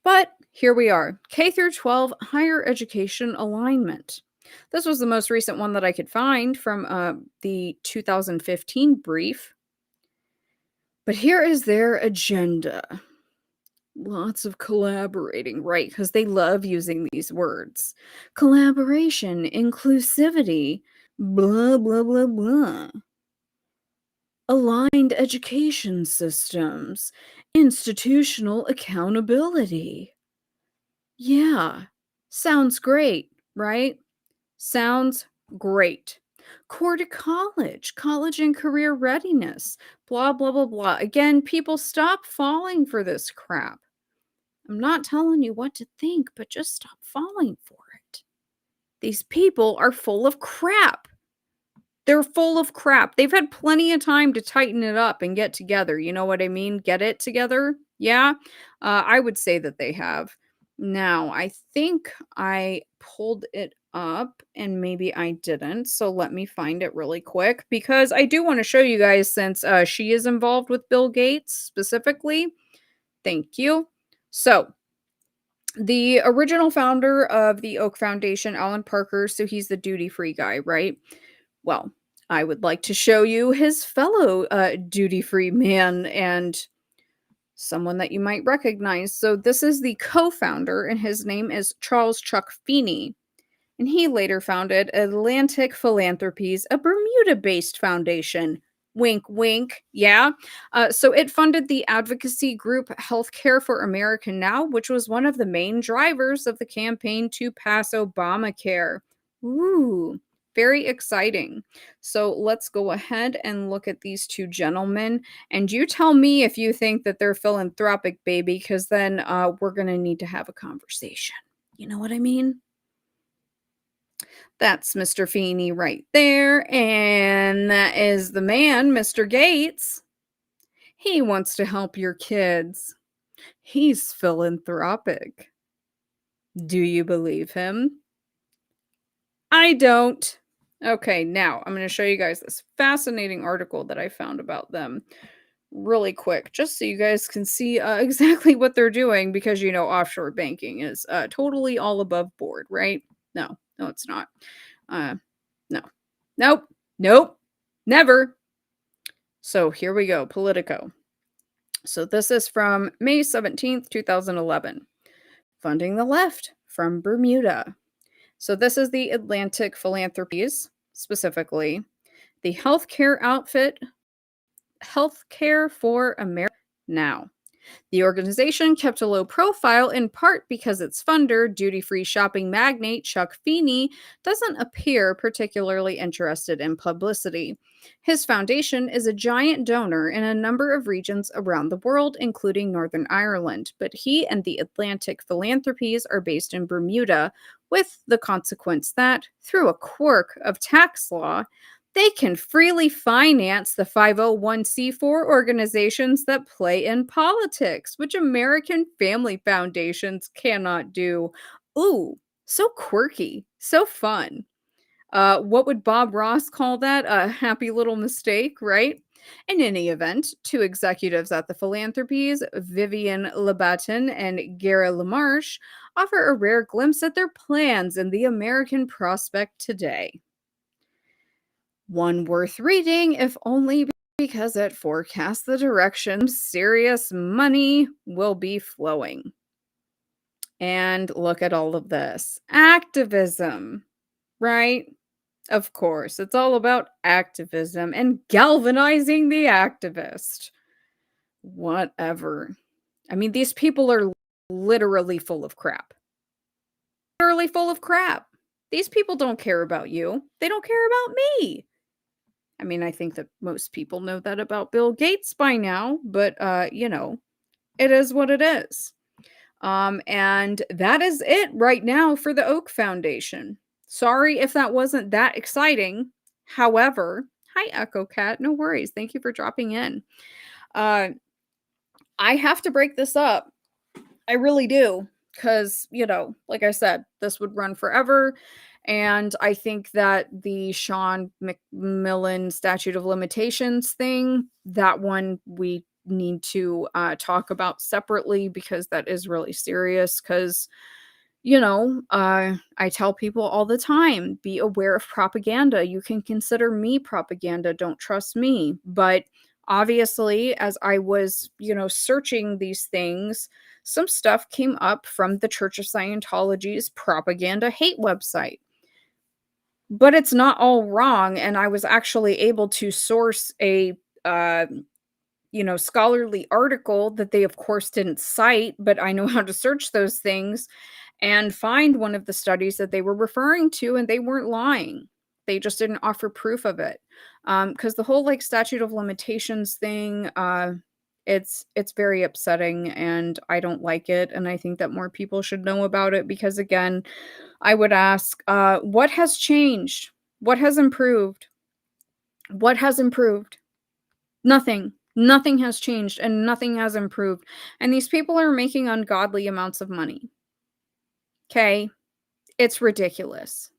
But here we are, K through 12 higher education alignment. This was the most recent one that I could find from the 2015 brief. But here is their agenda. Lots of collaborating, right? Because they love using these words. Collaboration, inclusivity, blah, blah, blah, blah. Aligned education systems, institutional accountability. Yeah, sounds great, right? Sounds great. Core to college, college and career readiness, blah, blah, blah, blah. Again, people stop falling for this crap. I'm not telling you what to think, but just stop falling for it. These people are full of crap. They're full of crap. They've had plenty of time to tighten it up and get together. You know what I mean? Get it together? Yeah? I would say that they have. Now, I think I pulled it up and maybe I didn't. So let me find it really quick because I do want to show you guys since she is involved with Bill Gates specifically. Thank you. So, the original founder of the Oak Foundation, Alan Parker, so he's the duty-free guy, right? Well, I would like to show you his fellow duty-free man and someone that you might recognize. So this is the co-founder, and his name is Charles Chuck Feeney. And he later founded Atlantic Philanthropies, a Bermuda-based foundation. Wink, wink. Yeah. So it funded the advocacy group Healthcare for America Now, which was one of the main drivers of the campaign to pass Obamacare. Ooh, very exciting. So let's go ahead and look at these two gentlemen. And you tell me if you think that they're philanthropic, baby, because then we're going to need to have a conversation. You know what I mean? That's Mr. Feeney right there. And that is the man, Mr. Gates. He wants to help your kids. He's philanthropic. Do you believe him? I don't. Okay, now I'm going to show you guys this fascinating article that I found about them really quick, just so you guys can see exactly what they're doing because, you know, offshore banking is totally all above board, right? No, it's not. No. Nope. Never. So here we go. Politico. So this is from May 17th, 2011. Funding the left from Bermuda. So this is the Atlantic Philanthropies, specifically. The healthcare outfit, Healthcare for America Now. The organization kept a low profile in part because its funder, duty-free shopping magnate Chuck Feeney, doesn't appear particularly interested in publicity. His foundation is a giant donor in a number of regions around the world, including Northern Ireland, but he and the Atlantic Philanthropies are based in Bermuda, with the consequence that, through a quirk of tax law, they can freely finance the 501c4 organizations that play in politics, which American family foundations cannot do. Ooh, so quirky, so fun. What would Bob Ross call that? A happy little mistake, right? In any event, two executives at the Philanthropies, Vivian Labaton and Gary LaMarche, offer a rare glimpse at their plans in the American prospect today. One worth reading, if only because it forecasts the direction serious money will be flowing. And look at all of this. Activism, right? Of course, it's all about activism and galvanizing the activist. Whatever. I mean, these people are literally full of crap. Literally full of crap. These people don't care about you. They don't care about me. I mean, I think that most people know that about Bill Gates by now, but, you know, it is what it is. And that is it right now for the Oak Foundation. Sorry if that wasn't that exciting. However, hi, Echo Cat. No worries. Thank you for dropping in. I have to break this up. I really do. Because, you know, like I said, this would run forever. And I think that the Sean McMillan statute of limitations thing, that one we need to talk about separately, because that is really serious. Because I tell people all the time, be aware of propaganda. You can consider me propaganda. Don't trust me. But obviously, as I was, searching these things, some stuff came up from the Church of Scientology's propaganda hate website. But it's not all wrong. And I was actually able to source a, scholarly article that they, of course, didn't cite, but I know how to search those things and find one of the studies that they were referring to, and they weren't lying. They just didn't offer proof of it. Because the whole like statute of limitations thing, it's very upsetting, and I don't like it. And I think that more people should know about it, because again, I would ask, what has changed? What has improved? What has improved? Nothing. Nothing has changed, and nothing has improved. And these people are making ungodly amounts of money. Okay? It's ridiculous.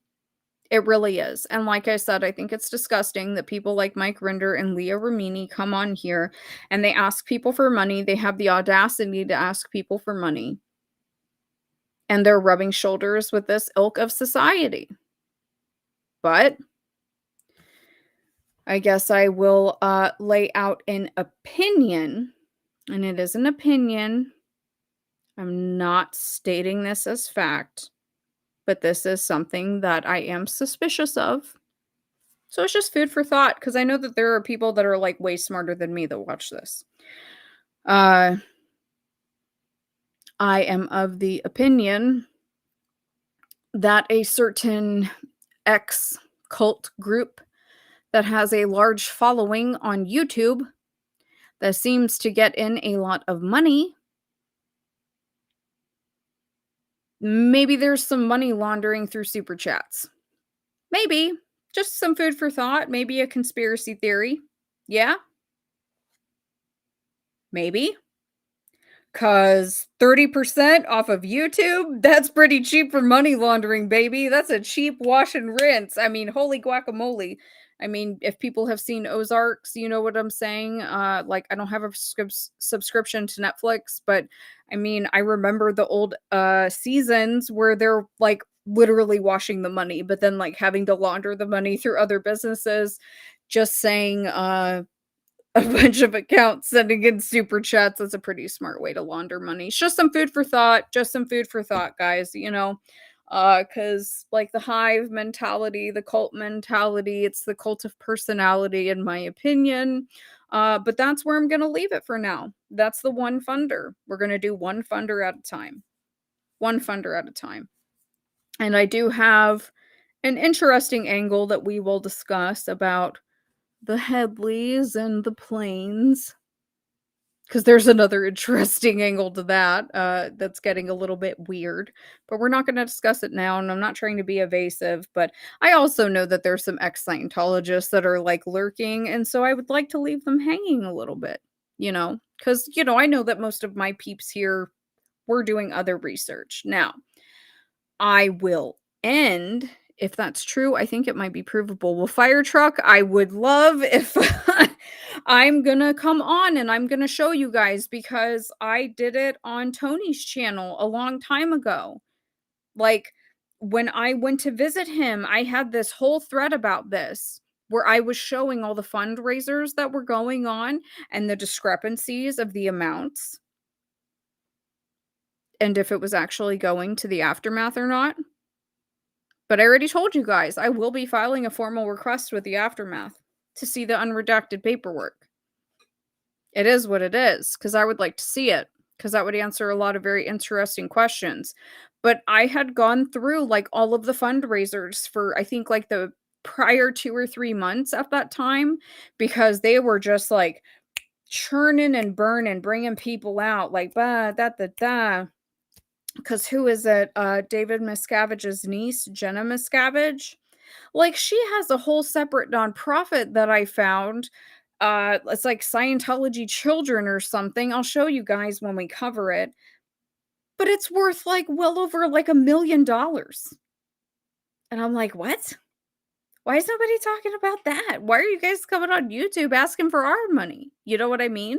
It really is. And like I said, I think it's disgusting that people like Mike Rinder and Leah Remini come on here and they ask people for money. They have the audacity to ask people for money. And they're rubbing shoulders with this ilk of society. But I guess I will lay out an opinion. And it is an opinion. I'm not stating this as fact, but this is something that I am suspicious of. So it's just food for thought, because I know that there are people that are like way smarter than me that watch this. I am of the opinion that a certain X cult group that has a large following on YouTube that seems to get in a lot of money, maybe there's some money laundering through super chats. Maybe. Just some food for thought. Maybe a conspiracy theory. Yeah. Maybe. Because 30% off of YouTube, that's pretty cheap for money laundering, baby. That's a cheap wash and rinse. I mean, holy guacamole. I mean, if people have seen Ozarks, you know what I'm saying? Like, I don't have a subscription to Netflix, but I mean, I remember the old seasons where they're like literally washing the money, but then like having to launder the money through other businesses. Just saying, a bunch of accounts sending in super chats. That's a pretty smart way to launder money. It's just some food for thought. Just some food for thought, guys. Because like the hive mentality, the cult mentality, it's the cult of personality, in my opinion. But that's where I'm going to leave it for now. That's the one funder. We're going to do one funder at a time. One funder at a time. And I do have an interesting angle that we will discuss about the Headleys and the planes, because there's another interesting angle to that that's getting a little bit weird, but we're not going to discuss it now, and I'm not trying to be evasive, but I also know that there's some ex-Scientologists that are like lurking, and so I would like to leave them hanging a little bit, because I know that most of my peeps here were doing other research. Now, I will end, if that's true, I think it might be provable. Well, Fire Truck, I would love if I'm gonna come on and I'm gonna show you guys, because I did it on Tony's channel a long time ago. Like, when I went to visit him, I had this whole thread about this where I was showing all the fundraisers that were going on and the discrepancies of the amounts, and if it was actually going to the aftermath or not. But I already told you guys, I will be filing a formal request with the aftermath to see the unredacted paperwork. It is what it is, because I would like to see it, because that would answer a lot of very interesting questions. But I had gone through like all of the fundraisers for, I think, like the prior 2 or 3 months at that time, because they were just like churning and burning, bringing people out like, bah, da, da, da. Because who is it? David Miscavige's niece, Jenna Miscavige. Like, she has a whole separate nonprofit that I found. It's like Scientology Children or something. I'll show you guys when we cover it. But it's worth like well over like $1 million. And I'm like, what? Why is nobody talking about that? Why are you guys coming on YouTube asking for our money? You know what I mean?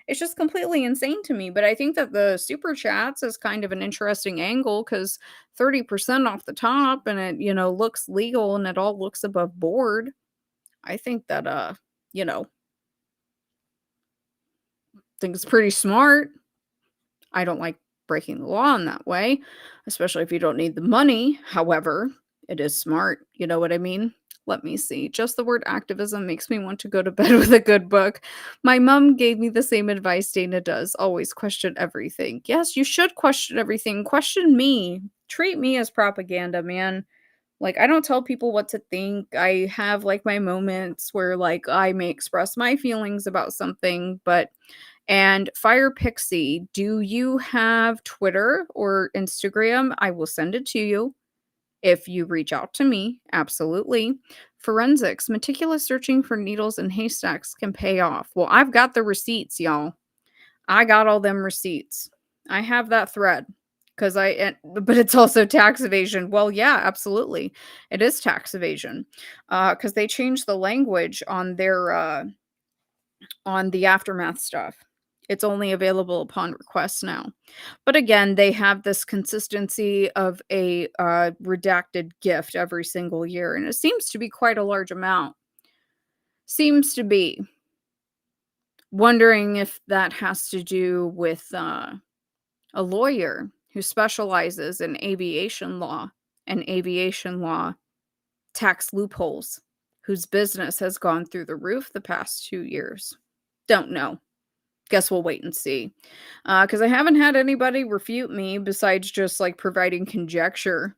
It's just completely insane to me, but I think that the super chats is kind of an interesting angle because 30% off the top and it, looks legal and it all looks above board. I think that, you know, think it's pretty smart. I don't like breaking the law in that way, especially if you don't need the money. However, it is smart. You know what I mean? Let me see. Just the word activism makes me want to go to bed with a good book. My mom gave me the same advice Dana does. Always question everything. Yes, you should question everything. Question me. Treat me as propaganda, man. Like, I don't tell people what to think. I have like my moments where like I may express my feelings about something, but and Fire Pixie, do you have Twitter or Instagram? I will send it to you if you reach out to me. Absolutely. Forensics, meticulous searching for needles and haystacks can pay off. Well, I've got the receipts, y'all. I got all them receipts. I have that thread but it's also tax evasion. Well, yeah, absolutely. It is tax evasion. Cuz they changed the language on the aftermath stuff. It's only available upon request now. But again, they have this consistency of a redacted gift every single year, and it seems to be quite a large amount. Seems to be. Wondering if that has to do with a lawyer who specializes in aviation law and aviation law tax loopholes, whose business has gone through the roof the past 2 years. Don't know. Guess we'll wait and see. Because I haven't had anybody refute me besides just like providing conjecture.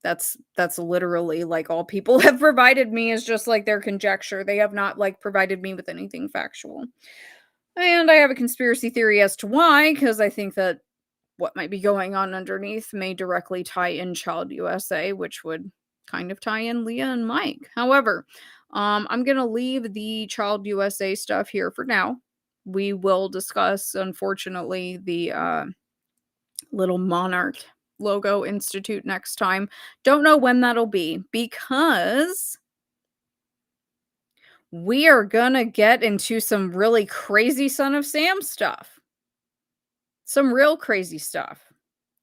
That's literally like all people have provided me is just like their conjecture. They have not like provided me with anything factual. And I have a conspiracy theory as to why, because I think that what might be going on underneath may directly tie in ChildUSA, which would kind of tie in Leah and Mike. However, I'm going to leave the ChildUSA stuff here for now. We will discuss, unfortunately, the Little Monarch Logo Institute next time. Don't know when that'll be because we are going to get into some really crazy Son of Sam stuff. Some real crazy stuff.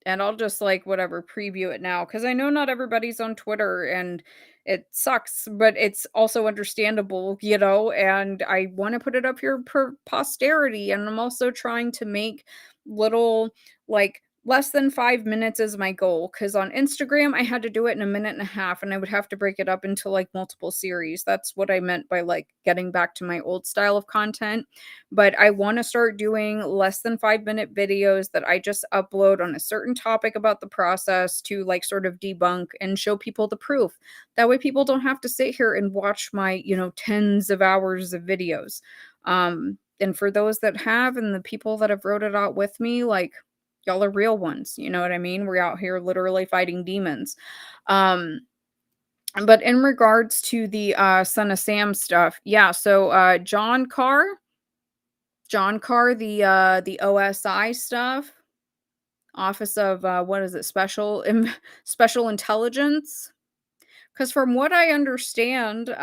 And I'll just like whatever preview it now because I know not everybody's on Twitter and it sucks, but it's also understandable, and I want to put it up here for posterity. And I'm also trying to make little like less than 5 minutes is my goal because on Instagram I had to do it in a minute and a half and I would have to break it up into like multiple series. That's what I meant by like getting back to my old style of content. But I want to start doing less than 5-minute videos that I just upload on a certain topic about the process to like sort of debunk and show people the proof. That way people don't have to sit here and watch my, tens of hours of videos. And for those that have and the people that have wrote it out with me, like y'all are real ones. You know what I mean? We're out here literally fighting demons. But in regards to the Son of Sam stuff, yeah, so John Carr, the OSI stuff, Office of what is it, Special Intelligence. Because from what I understand,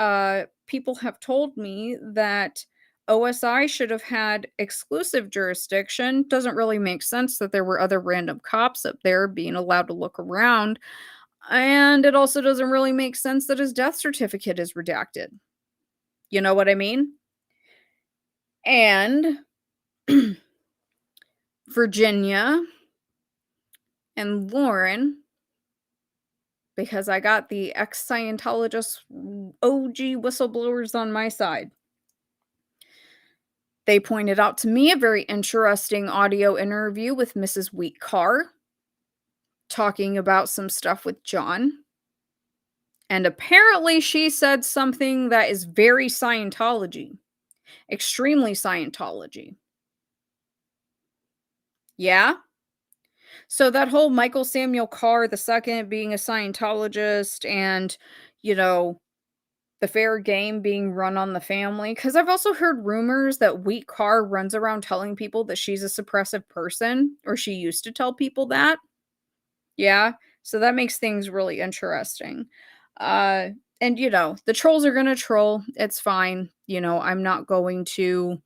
people have told me that OSI should have had exclusive jurisdiction. Doesn't really make sense that there were other random cops up there being allowed to look around. And it also doesn't really make sense that his death certificate is redacted. You know what I mean? And Virginia and Lauren, because I got the ex-Scientologist OG whistleblowers on my side. They pointed out to me a very interesting audio interview with Mrs. Wheat Carr talking about some stuff with John. And apparently she said something that is very Scientology. Extremely Scientology. Yeah? So that whole Michael Samuel Carr II being a Scientologist and, the fair game being run on the family. Because I've also heard rumors that Wheat Carr runs around telling people that she's a suppressive person, or she used to tell people that. Yeah, so that makes things really interesting. And, the trolls are gonna troll. It's fine. I'm not going to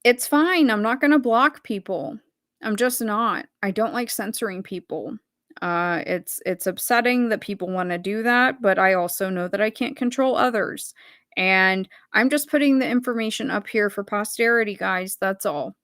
It's fine. I'm not gonna block people. I'm just not. I don't like censoring people. It's upsetting that people wanna do that, but I also know that I can't control others. And I'm just putting the information up here for posterity, guys. That's all.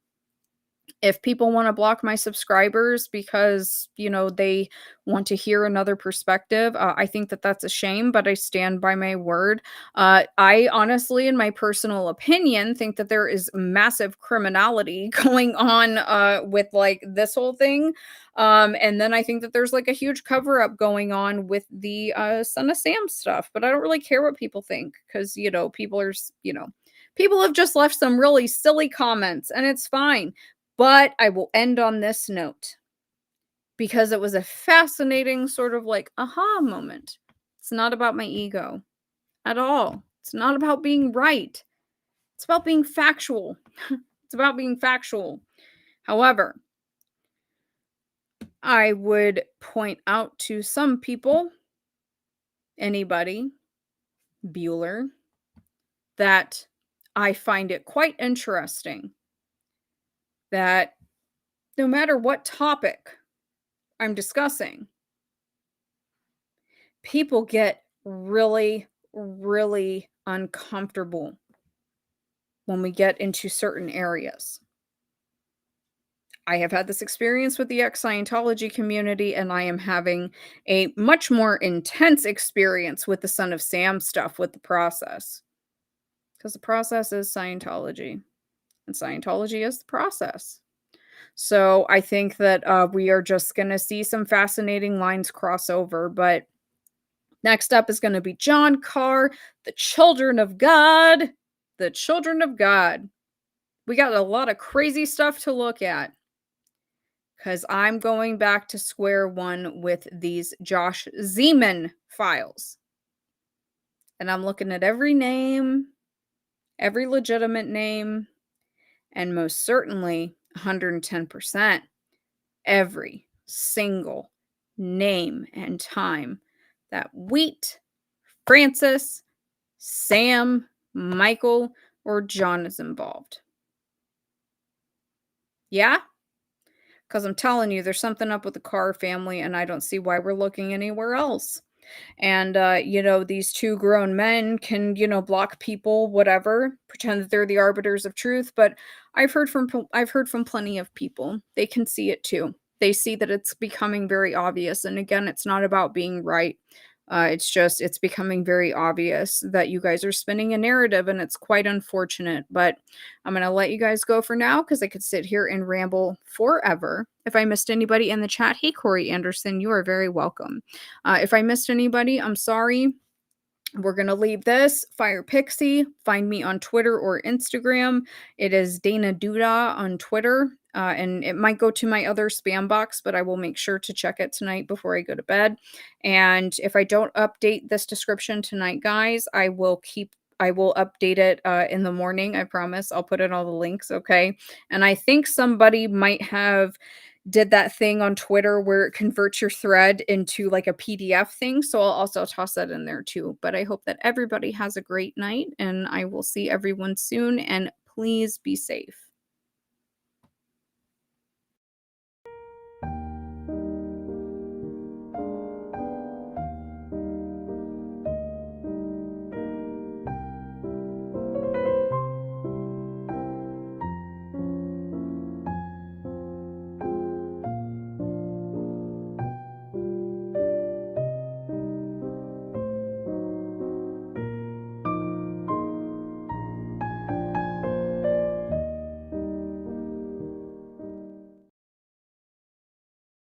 If people wanna block my subscribers because, they want to hear another perspective, I think that that's a shame, but I stand by my word. I honestly, in my personal opinion, think that there is massive criminality going on, with, like, this whole thing. And then I think that there's, like, a huge cover up going on with the, Son of Sam stuff, but I don't really care what people think because, people have just left some really silly comments, and it's fine. But I will end on this note because it was a fascinating sort of like aha moment. It's not about my ego at all. It's not about being right. It's about being factual. It's about being factual. However, I would point out to some people, anybody, Bueller, that I find it quite interesting that no matter what topic I'm discussing, people get really, really uncomfortable when we get into certain areas. I have had this experience with the ex-Scientology community, and I am having a much more intense experience with the Son of Sam stuff with the process. Because the process is Scientology, and Scientology is the process. So I think that we are just going to see some fascinating lines cross over, but next up is going to be John Carr, the children of God. The children of God. We got a lot of crazy stuff to look at because I'm going back to square one with these Josh Zeman files. And I'm looking at every name, every legitimate name, and most certainly 110% every single name and time that Wheat, Francis, Sam, Michael, or John is involved. Yeah? Because I'm telling you, there's something up with the Carr family, and I don't see why we're looking anywhere else. And, these two grown men can, block people, whatever, pretend that they're the arbiters of truth. But I've heard from plenty of people. They can see it too. They see that it's becoming very obvious. And again, it's not about being right. It's becoming very obvious that you guys are spinning a narrative, and it's quite unfortunate. But I'm going to let you guys go for now because I could sit here and ramble forever. If I missed anybody in the chat, hey, Corey Anderson, you are very welcome. If I missed anybody, I'm sorry. We're going to leave this. Fire Pixie. Find me on Twitter or Instagram. It is Dana Duda on Twitter. And it might go to my other spam box, but I will make sure to check it tonight before I go to bed. And if I don't update this description tonight, guys, I will update it in the morning. I promise. I'll put in all the links, okay? And I think somebody might have did that thing on Twitter where it converts your thread into like a PDF thing. So I'll also toss that in there too. But I hope that everybody has a great night, and I will see everyone soon. And please be safe.